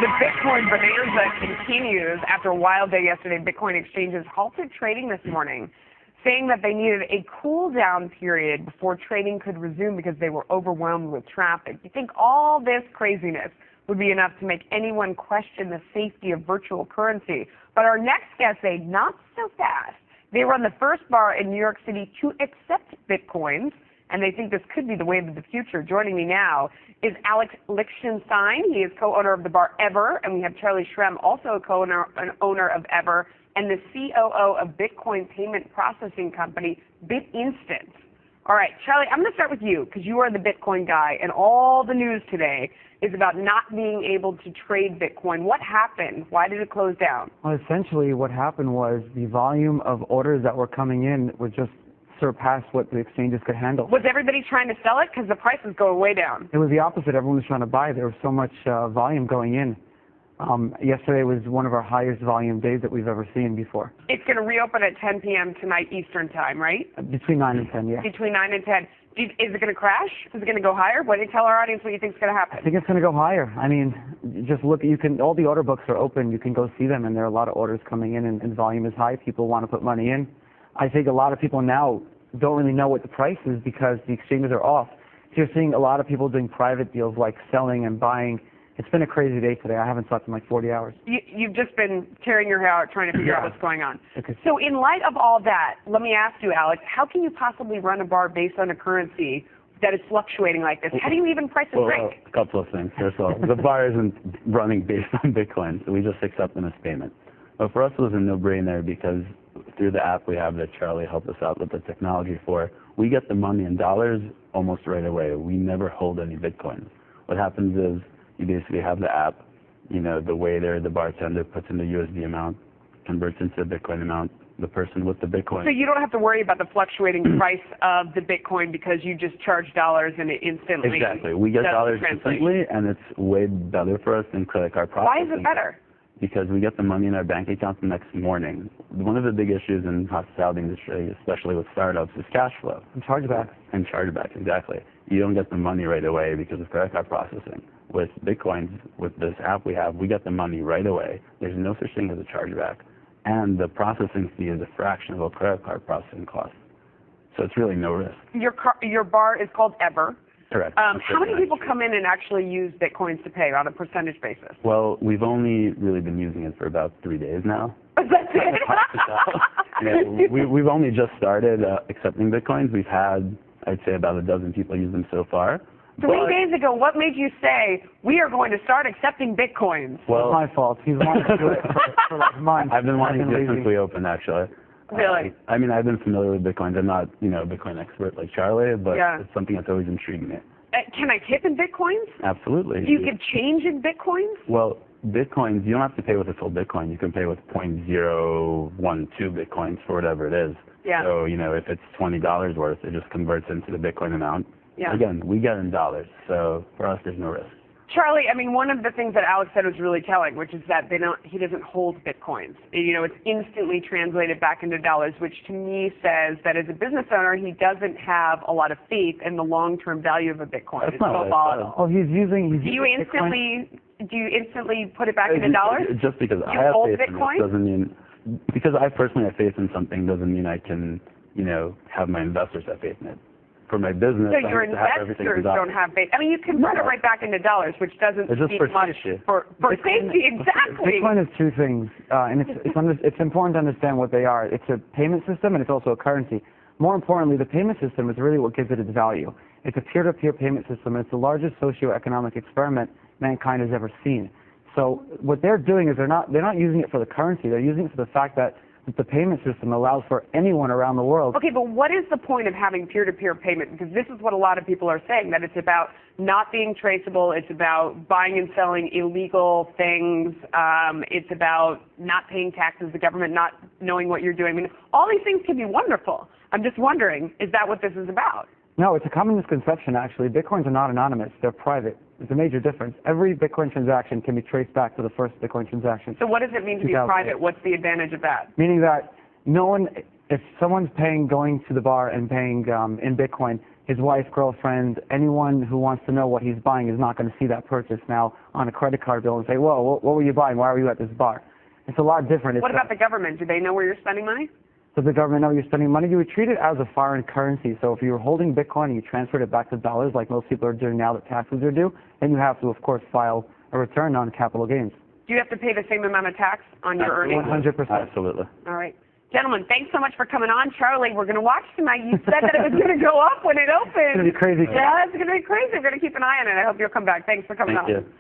The Bitcoin bonanza continues. After a wild day yesterday, Bitcoin exchanges halted trading this morning, saying that they needed a cool-down period before trading could resume because they were overwhelmed with traffic. You think all this craziness would be enough to make anyone question the safety of virtual currency. But our next guest say not so fast. They run the first bar in New York City to accept Bitcoins, and they think this could be the wave of the future. Joining me now is Alex Lichtenstein. He is co-owner of the bar Ever, and we have Charlie Shrem, also a co-owner and owner of Ever, and the COO of Bitcoin payment processing company BitInstant. All right, Charlie, I'm going to start with you because you are the Bitcoin guy, and all the news today is about not being able to trade Bitcoin. What happened? Why did it close down? Well, essentially what happened was the volume of orders that were coming in was just surpassed what the exchanges could handle. Was everybody trying to sell it? Because the prices go way down. It was the opposite. Everyone was trying to buy. There was so much volume going in. Yesterday was one of our highest volume days that we've ever seen before. It's going to reopen at 10 p.m. tonight Eastern time, right? Between 9 and 10, yeah. Between 9 and 10. Is it going to crash? Is it going to go higher? Why don't you tell our audience what you think is going to happen? I think it's going to go higher. I mean, just look, all the order books are open. You can go see them, and there are a lot of orders coming in, and volume is high. People want to put money in. I think a lot of people now don't really know what the price is because the exchanges are off. So you're seeing a lot of people doing private deals like selling and buying. It's been a crazy day today. I haven't slept in like 40 hours. You've just been tearing your hair out trying to figure out what's going on. Okay. So in light of all that, let me ask you, Alex, how can you possibly run a bar based on a currency that is fluctuating like this? How do you even price a drink? A couple of things. First of all, the bar isn't running based on Bitcoin, so we just accept them as payment. But for us, it was a no-brainer because through the app we have that Charlie helped us out with the technology for, we get the money in dollars almost right away. We never hold any Bitcoins. What happens is you basically have the app, the waiter, the bartender puts in the USD amount, converts into a Bitcoin amount, the person with the Bitcoin. So you don't have to worry about the fluctuating price of the Bitcoin because you just charge dollars and it instantly. Exactly. We get dollars instantly, and it's way better for us than credit card processing. Why is it better? Because we get the money in our bank account the next morning. One of the big issues in the hospitality industry, especially with startups, is cash flow. And chargebacks. And chargebacks, exactly. You don't get the money right away because of credit card processing. With Bitcoins, with this app we have, we get the money right away. There's no such thing as a chargeback. And the processing fee is a fraction of a credit card processing cost. So it's really no risk. Your bar is called Ever. Correct. How many people come in and actually use Bitcoins to pay on a percentage basis? Well, we've only really been using it for about 3 days now. That's it? We've only just started accepting Bitcoins. We've had, I'd say, about a dozen people use them so far. 3 days ago, what made you say, we are going to start accepting Bitcoins? Well, it's my fault. He's wanted to do it for like months. I've been wanting to do it since we opened, actually. Really? I mean, I've been familiar with Bitcoins. I'm not, a Bitcoin expert like Charlie, but it's something that's always intrigued me. Can I tip in Bitcoins? Absolutely. Do you give change in Bitcoins? Well, Bitcoins, you don't have to pay with a full Bitcoin. You can pay with 0.012 Bitcoins for whatever it is. Yeah. So, if it's $20 worth, it just converts into the Bitcoin amount. Yeah. Again, we get in dollars, so for us, there's no risk. Charlie, I mean, one of the things that Alex said was really telling, which is that he doesn't hold Bitcoins. It's instantly translated back into dollars, which to me says that as a business owner, he doesn't have a lot of faith in the long-term value of a Bitcoin. That's it's not so volatile. Oh, he's using. Do you instantly put it back into dollars? Just because I have faith in it doesn't mean, because I personally have faith in something doesn't mean I can, have my investors have faith in it. For my business, so your investors don't have faith. I mean, you can put it right back into dollars, which doesn't speak much for safety. Exactly. Bitcoin is two things, and it's important to understand what they are. It's a payment system, and it's also a currency. More importantly, the payment system is really what gives it its value. It's a peer-to-peer payment system, and it's the largest socio-economic experiment mankind has ever seen. So what they're doing is they're not using it for the currency. They're using it for the fact that the payment system allows for anyone around the world. Okay, but what is the point of having peer-to-peer payment? Because this is what a lot of people are saying, that it's about not being traceable, it's about buying and selling illegal things, it's about not paying taxes, the government not knowing what you're doing. I mean, all these things can be wonderful. I'm just wondering, is that what this is about? No, it's a common misconception, actually. Bitcoins are not anonymous. They're private. It's a major difference. Every Bitcoin transaction can be traced back to the first Bitcoin transaction. So what does it mean to be private? What's the advantage of that? Meaning that no one, if someone's going to the bar and paying in Bitcoin, his wife, girlfriend, anyone who wants to know what he's buying is not going to see that purchase now on a credit card bill and say, whoa, what were you buying? Why were you at this bar? It's a lot different. What about the government? Do they know where you're spending money? Does the government know you're spending money? You would treat it as a foreign currency. So if you were holding Bitcoin and you transferred it back to dollars like most people are doing now that taxes are due, then you have to, of course, file a return on capital gains. Do you have to pay the same amount of tax on your earnings? 100%. Absolutely. All right. Gentlemen, thanks so much for coming on. Charlie, we're going to watch tonight. You said that it was going to go up when it opened. It's going to be crazy. Yeah, it's going to be crazy. We're going to keep an eye on it. I hope you'll come back. Thanks for coming on. Thank you.